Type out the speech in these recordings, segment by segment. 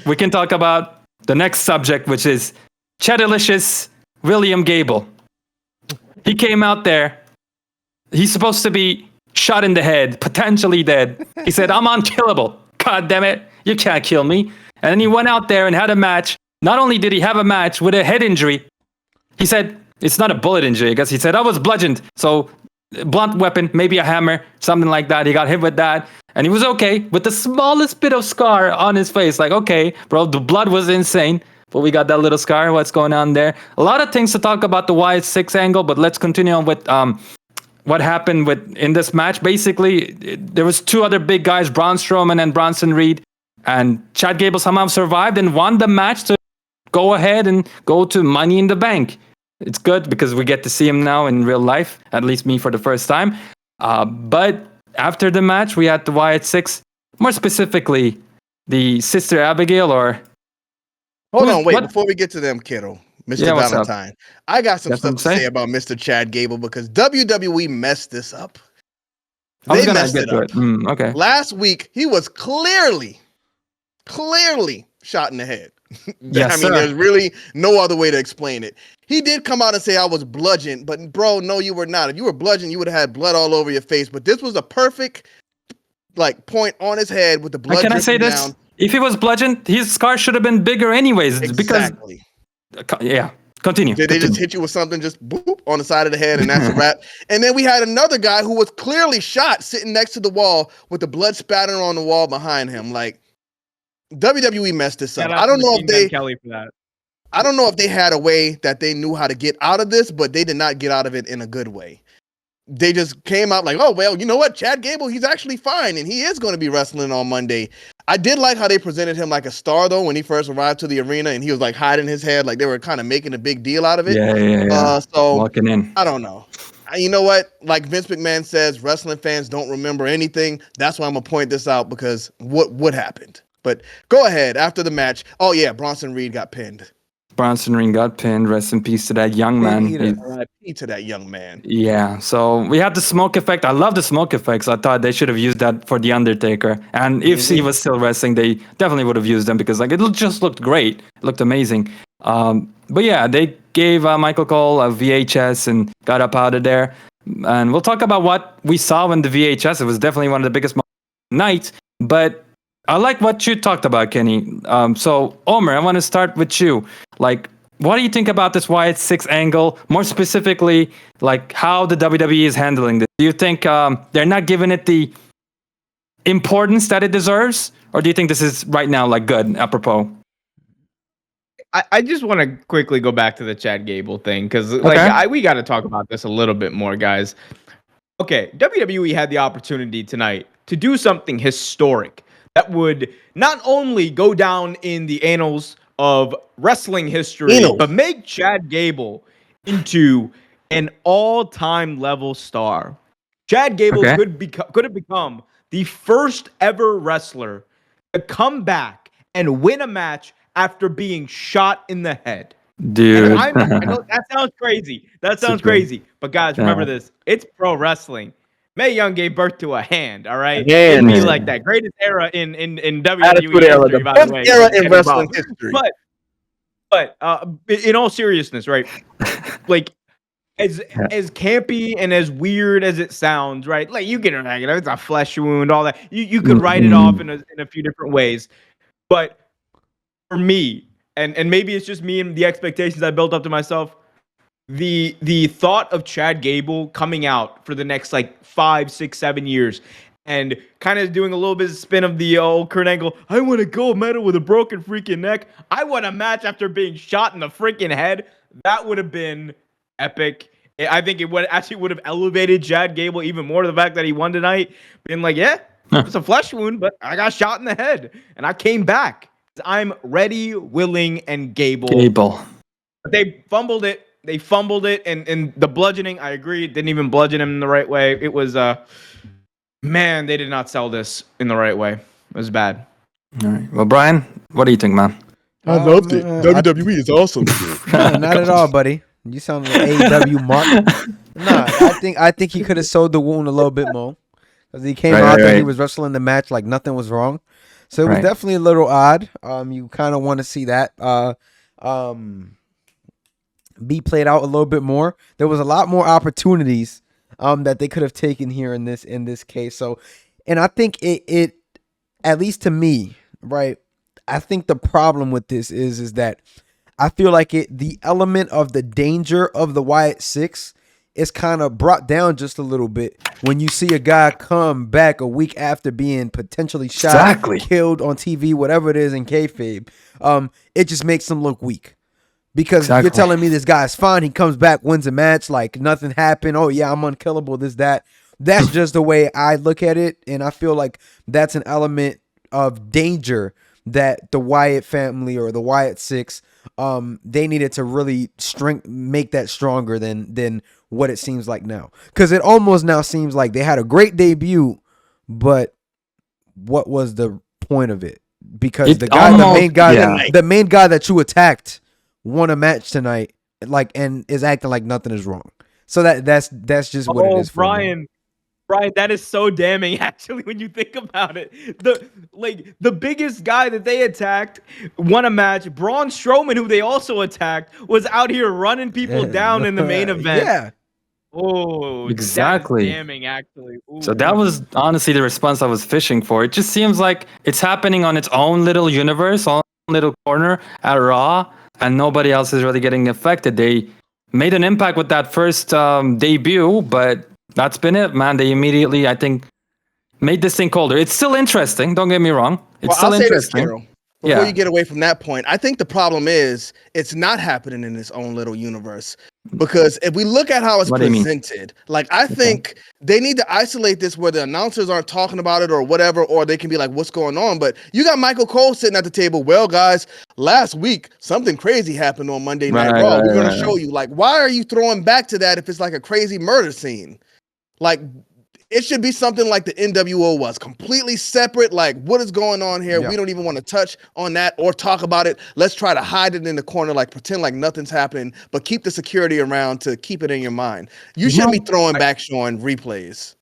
we can talk about the next subject, which is Chadalicious William Gable. He came out there. He's supposed to be shot in the head, potentially dead. He said, I'm unkillable. God damn it. You can't kill me. And then he went out there and had a match. Not only did he have a match with a head injury, he said, it's not a bullet injury, I guess. He said, I was bludgeoned. So blunt weapon, maybe a hammer, something like that. He got hit with that. And he was okay with the smallest bit of scar on his face. Like, okay, bro, the blood was insane. But we got that little scar. What's going on there? A lot of things to talk about the Wyatt 6 angle, but let's continue on with what happened in this match. Basically, there was two other big guys, Braun Strowman and Bronson Reed. And Chad Gable somehow survived and won the match to go ahead and go to Money in the Bank. It's good because we get to see him now in real life, at least me for the first time. But after the match, we had the Wyatt 6, more specifically, the Sister Abigail or... Hold on, wait, before we get to them, kiddo, Mr. Valentine, I got some stuff to say about Mr. Chad Gable because WWE messed this up. They messed it up. Okay. Last week, he was clearly shot in the head. Yes, there's really no other way to explain it. He did come out and say I was bludgeoned, but bro, no, you were not. If you were bludgeoned, you would have had blood all over your face. But this was a perfect point on his head with the blood. Can I say this? Down. If he was bludgeoned, his scar should have been bigger anyways. Exactly. Because, continue. They just hit you with something just boop on the side of the head, and that's a wrap. And then we had another guy who was clearly shot sitting next to the wall with the blood spattering on the wall behind him. Like, WWE messed this up. I don't know if they Kelly for that. I don't know if they had a way that they knew how to get out of this, but they did not get out of it in a good way. They just came out like, oh, well, you know what? Chad Gable, he's actually fine, and he is going to be wrestling on Monday. I did like how they presented him like a star, though, when he first arrived to the arena, and he was like hiding his head, like they were kind of making a big deal out of it. Yeah. So, walking in. I don't know. You know what? Like Vince McMahon says, wrestling fans don't remember anything. That's why I'm going to point this out, because what happened? But go ahead, after the match. Oh, yeah, Bronson Reed got pinned. Bronson Reed got pinned. Rest in peace to that young man. R.I.P. to that young man. Yeah, so we had the smoke effect. I love the smoke effects. I thought they should have used that for The Undertaker. And if he was still wrestling, they definitely would have used them because it just looked great. It looked amazing. But yeah, they gave Michael Cole a VHS and got up out of there. And we'll talk about what we saw in the VHS. It was definitely one of the biggest nights. But I like what you talked about, Kenny. So, Omer, I want to start with you. Like, what do you think about this Wyatt 6 angle? More specifically, like how the WWE is handling this. Do you think they're not giving it the importance that it deserves? Or do you think this is right now like good, apropos? I just want to quickly go back to the Chad Gable thing because we got to talk about this a little bit more, guys. Okay, WWE had the opportunity tonight to do something historic that would not only go down in the annals of wrestling history, but make Chad Gable into an all-time level star. Chad Gable could have become the first ever wrestler to come back and win a match after being shot in the head. Dude. I know that sounds crazy. But guys, remember this. It's pro wrestling. Mae Young gave birth to a hand, all right? It'd be like that. Greatest era in WWE history, by the way. Best era in wrestling history. But in all seriousness, right? Like, as campy and as weird as it sounds, right? Like, you get it, it's a flesh wound, all that. You could write it off in a few different ways. But for me, and maybe it's just me and the expectations I built up to myself, the thought of Chad Gable coming out for the next 5, 6, 7 years and kind of doing a little bit of spin of the old Kurt Angle, I want a gold medal with a broken freaking neck. I want a match after being shot in the freaking head. That would have been epic. I think it would have elevated Chad Gable even more to the fact that he won tonight. Being like, yeah, it's a flesh wound, but I got shot in the head and I came back. I'm ready, willing, and Gable. But they fumbled it. And the bludgeoning, I agree, didn't even bludgeon him in the right way. It was, man, they did not sell this in the right way. It was bad. All right. Well, Brian, what do you think, man? I loved it. WWE is awesome. Not at all, buddy. You sound like AEW Mark. Nah, I think he could have sewed the wound a little bit more. Because he came out there, he was wrestling the match like nothing was wrong. So it was Right. definitely a little odd. You kind of want to see that be played out a little bit more. There was a lot more opportunities that they could have taken here in this case. So, and I think it at least to me, right? I think the problem with this is that I feel like the element of the danger of the Wyatt Six is kind of brought down just a little bit when you see a guy come back a week after being potentially shot, Exactly. killed on TV, whatever it is in kayfabe. It just makes him look weak. Because you're telling me this guy's fine. He comes back, wins a match, like nothing happened. Oh, yeah, I'm unkillable, this, that. That's just the way I look at it. And I feel like that's an element of danger that the Wyatt family or the Wyatt Six, they needed to really make that stronger than what it seems like now. Because it almost now seems like they had a great debut, but what was the point of it? Because the main guy that you attacked won a match tonight, like, and is acting like nothing is wrong. So that's just what it is for me. Brian, that is so damning actually when you think about it. The biggest guy that they attacked won a match. Braun Strowman, who they also attacked, was out here running people down in the main event. Yeah. Oh, exactly. That is damning actually. Ooh. So that was honestly the response I was fishing for. It just seems like it's happening on its own little universe, own little corner at Raw, and nobody else is really getting affected. They made an impact with that first debut, but that's been it, man. They immediately, I think, made this thing colder. It's still interesting. Don't get me wrong. It's still I'll say this, interesting. Carol. Before you get away from that point, I think the problem is it's not happening in its own little universe. Because if we look at how it's presented, like I think they need to isolate this where the announcers aren't talking about it or whatever, or they can be like, what's going on? But you got Michael Cole sitting at the table. Well, guys, last week, something crazy happened on Monday Night Raw. We're going to show you. Like, why are you throwing back to that if it's like a crazy murder scene? Like, it should be something like the NWO was, completely separate. Like, what is going on here? Yeah. We don't even want to touch on that or talk about it. Let's try to hide it in the corner, like pretend like nothing's happening, but keep the security around to keep it in your mind. You shouldn't be throwing back showing replays.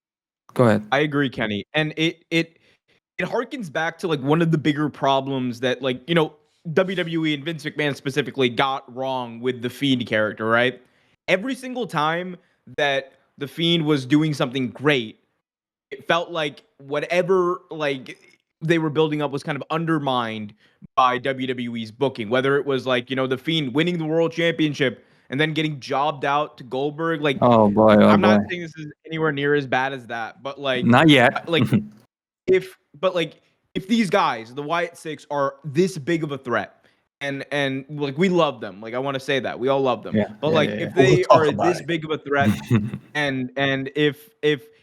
Go ahead. I agree, Kenny. And it harkens back to like one of the bigger problems that, like, you know, WWE and Vince McMahon specifically got wrong with the Fiend character, right? Every single time that the Fiend was doing something great, it felt like whatever like they were building up was kind of undermined by WWE's booking. Whether it was like, you know, the Fiend winning the World Championship and then getting jobbed out to Goldberg. Like, I'm not saying this is anywhere near as bad as that, but like, not yet. Like, if these guys, the Wyatt Six, are this big of a threat. And like, we love them. Like, I want to say that we all love them. If they are this big of a threat, and if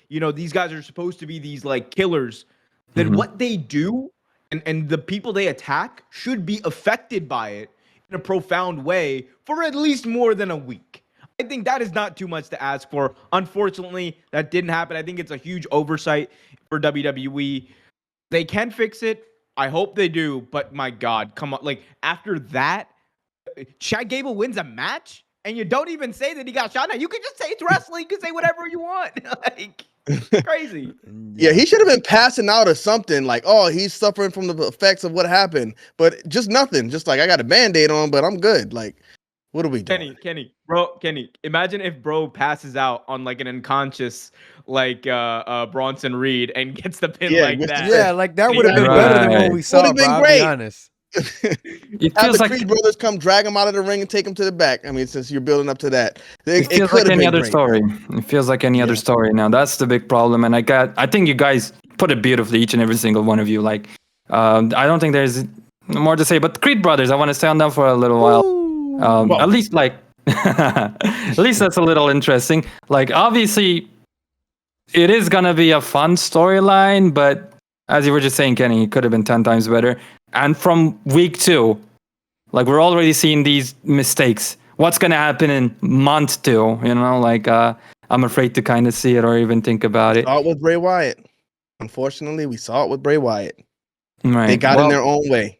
you know, these guys are supposed to be these like killers, then what they do and the people they attack should be affected by it in a profound way for at least more than a week. I think that is not too much to ask for. Unfortunately, that didn't happen. I think it's a huge oversight for WWE. They can fix it. I hope they do, but my God, come on. Like, after that, Chad Gable wins a match, and you don't even say that he got shot. Now, you can just say it's wrestling. You can say whatever you want. Like, crazy. Yeah, he should have been passing out or something. Like, oh, he's suffering from the effects of what happened. But just nothing. Just like, I got a Band-Aid on, but I'm good. Like, what are we doing? Kenny, imagine if bro passes out on like an unconscious like Bronson Reed and gets the pin like that. Yeah, like that would have been better than what we saw, bro. I'll be honest. It feels like Creed brothers come drag him out of the ring and take him to the back. I mean, since you're building up to that, it feels like any other story. It feels like any other story now. That's the big problem. And I think you guys put it beautifully, each and every single one of you. Like, I don't think there's more to say. But Creed brothers, I want to stay on them for a little while. At least like, at least that's a little interesting. Like, obviously, it is gonna be a fun storyline, but as you were just saying, Kenny, it could have been 10 times better. And from week 2, like, we're already seeing these mistakes. What's gonna happen in month 2? You know, like, I'm afraid to kind of see it or even think about it. We saw it with Bray Wyatt. Unfortunately, we saw it with Bray Wyatt. Right. They got in their own way.